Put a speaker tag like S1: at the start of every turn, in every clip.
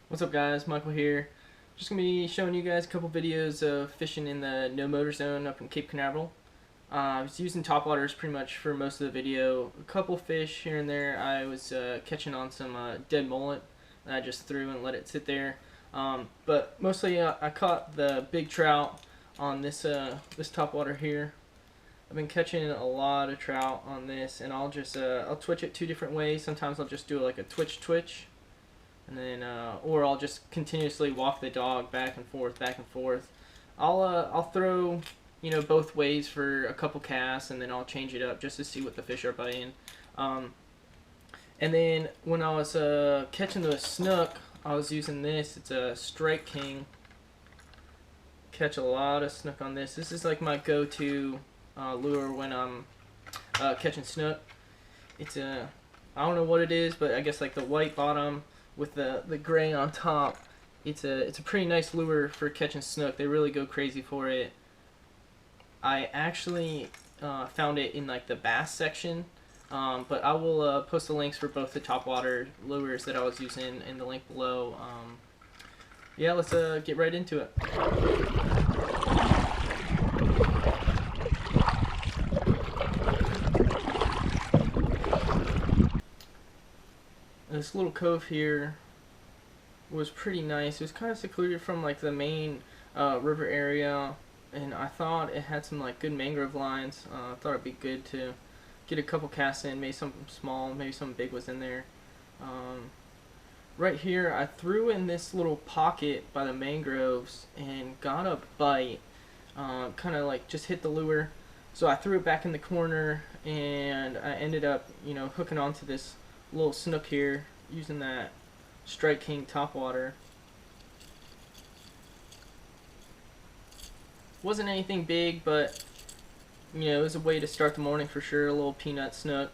S1: What's up guys, Michael here. Just going to be showing you guys a couple videos of fishing in the no motor zone up in Cape Canaveral. I was using topwaters pretty much for most of the video. A couple fish here and there. I was catching on some dead mullet that I just threw and let it sit there. But mostly I caught the big trout on this topwater here. I've been catching a lot of trout on this, and I'll just I'll twitch it two different ways. Sometimes I'll just do like a twitch, and then or I'll just continuously walk the dog back and forth, back and forth. I'll throw both ways for a couple casts, and then I'll change it up just to see what the fish are biting. And then when I was catching the snook, I was using this. It's a Strike King. Catch a lot of snook on this. This is like my go-to lure when I'm catching snook. It's a, I don't know what it is, but I guess like the white bottom with the gray on top. It's a pretty nice lure for catching snook. They really go crazy for it. I actually found it in like the bass section, but I will post the links for both the topwater lures that I was using in the link below. Yeah, let's get right into it. This little cove here was pretty nice. It was kind of secluded from like the main river area, and I thought it had some like good mangrove lines. I thought it'd be good to get a couple casts in, maybe some small, maybe some big was in there. Right here I threw in this little pocket by the mangroves and got a bite. Kind of like just hit the lure, so I threw it back in the corner, and I ended up hooking onto this little snook here using that Strike King topwater. Wasn't anything big, but it was a way to start the morning for sure. A little peanut snook.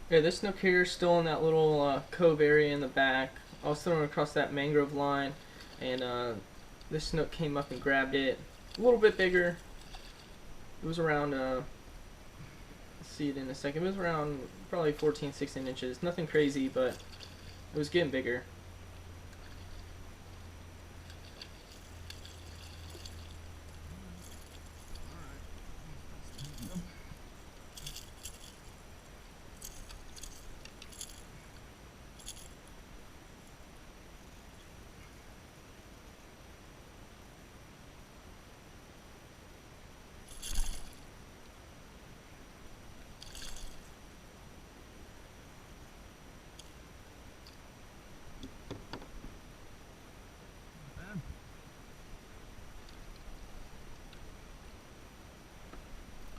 S1: Yeah, this snook here is still in that little cove area in the back. I was throwing across that mangrove line, and this snook came up and grabbed it. A little bit bigger. It was around, let's see it in a second, it was around probably 14, 16 inches. Nothing crazy, but it was getting bigger.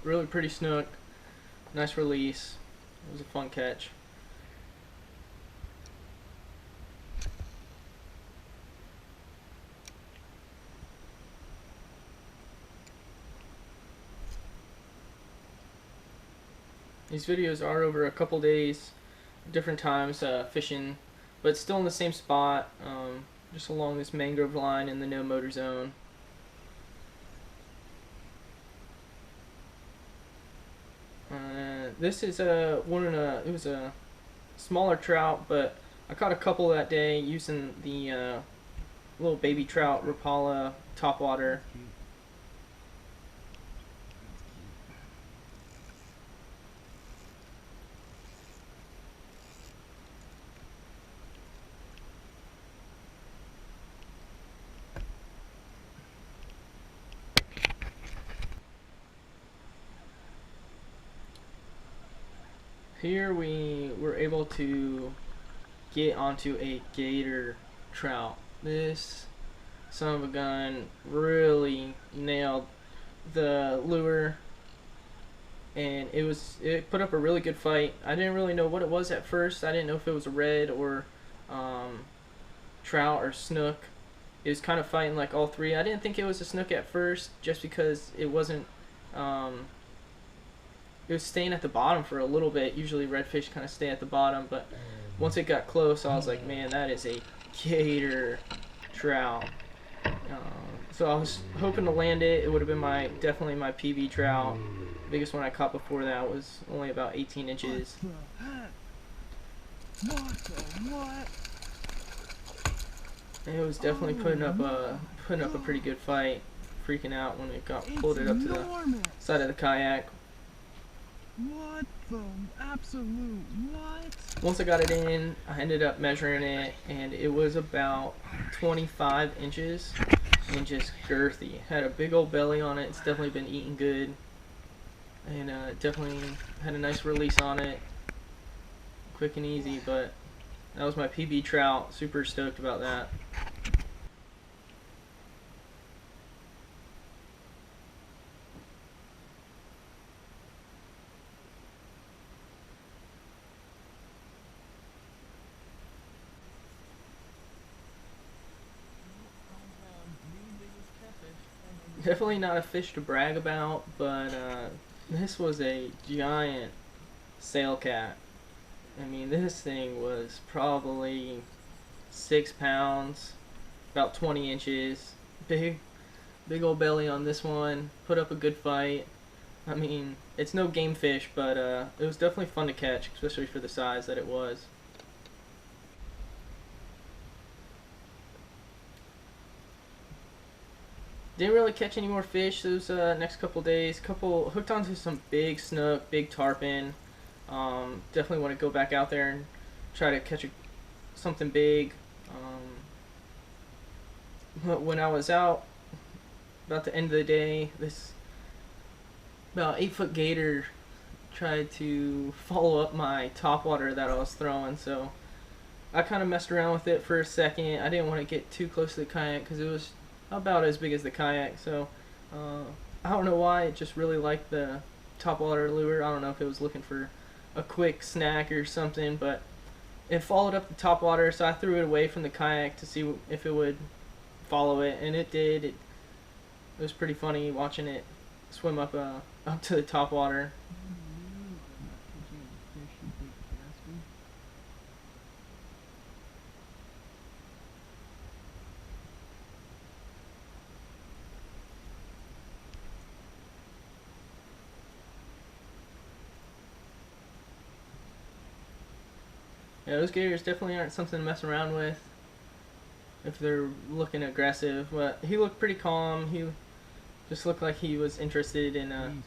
S1: Really pretty snook. Nice release. It was a fun catch. These videos are over a couple days, different times fishing, but still in the same spot, just along this mangrove line in the no motor zone. This is it was a smaller trout, but I caught a couple that day using the little baby trout Rapala topwater. Here we were able to get onto a Gator trout. This son of a gun really nailed the lure, and it put up a really good fight. I didn't really know what it was at first. I didn't know if it was a red or trout or snook. It was kind of fighting like all three. I didn't think it was a snook at first, just because it wasn't. It was staying at the bottom for a little bit. Usually redfish kind of stay at the bottom, but once it got close, I was like, man, that is a Gator trout. So I was hoping to land it. It would have been definitely my PB trout. Biggest one I caught before that was only about 18 inches. And it was definitely putting up a pretty good fight. Freaking out when it pulled it up to the side of the kayak.
S2: What the absolute what?
S1: Once I got it in, I ended up measuring it, and it was about 25 inches and just girthy. Had a big old belly on it. It's definitely been eating good, and definitely had a nice release on it. Quick and easy, but that was my PB trout. Super stoked about that. Definitely not a fish to brag about, but this was a giant sail cat. I mean, this thing was probably 6 pounds, about 20 inches. Big old belly on this one. Put up a good fight. I mean, it's no game fish, but it was definitely fun to catch, especially for the size that it was. Didn't really catch any more fish those next couple days. Hooked onto some big snook, big tarpon. Definitely want to go back out there and try to catch something big. When I was out about the end of the day, this about 8-foot gator tried to follow up my topwater that I was throwing, so I kind of messed around with it for a second. I didn't want to get too close to the kayak because it was about as big as the kayak, so I don't know why. It just really liked the topwater lure. I don't know if it was looking for a quick snack or something, but it followed up the topwater, so I threw it away from the kayak to see if it would follow it, and it did. It was pretty funny watching it swim up to the topwater. Yeah, those gators definitely aren't something to mess around with if they're looking aggressive. But he looked pretty calm. He just looked like he was interested in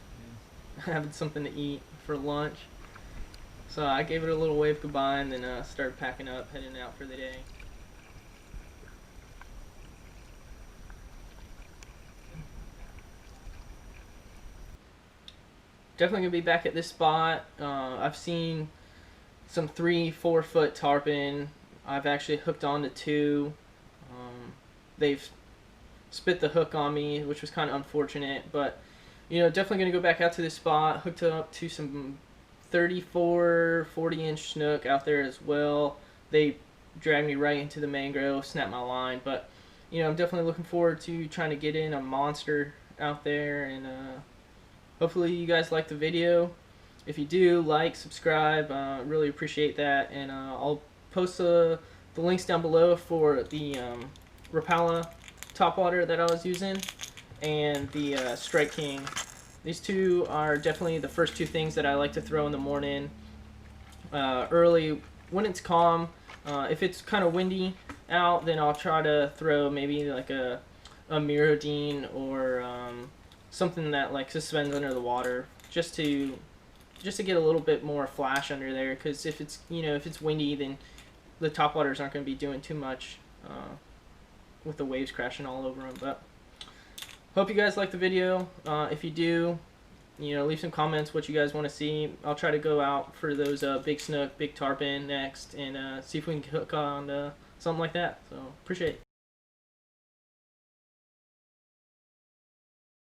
S1: having something to eat for lunch. So I gave it a little wave goodbye and then started packing up, heading out for the day. Definitely gonna be back at this spot. I've seen some 3-4 foot tarpon. I've actually hooked on to 2. They've spit the hook on me, which was kind of unfortunate, but definitely gonna go back out to this spot. Hooked up to some 34, 40-inch snook out there as well. They dragged me right into the mangrove, snapped my line, but I'm definitely looking forward to trying to get in a monster out there, and hopefully you guys like the video. If you do, like, subscribe, really appreciate that, and I'll post the links down below for the Rapala topwater that I was using and the Strike King. These two are definitely the first 2 things that I like to throw in the morning, early when it's calm. If it's kind of windy out, then I'll try to throw maybe like a Mirodine or something that like suspends under the water, just to get a little bit more flash under there, because if it's windy, then the topwaters aren't going to be doing too much with the waves crashing all over them. But hope you guys like the video. If you do, You know, leave some comments what you guys want to see. I'll try to go out for those big snook, big tarpon next, and see if we can hook on something like that. So appreciate it.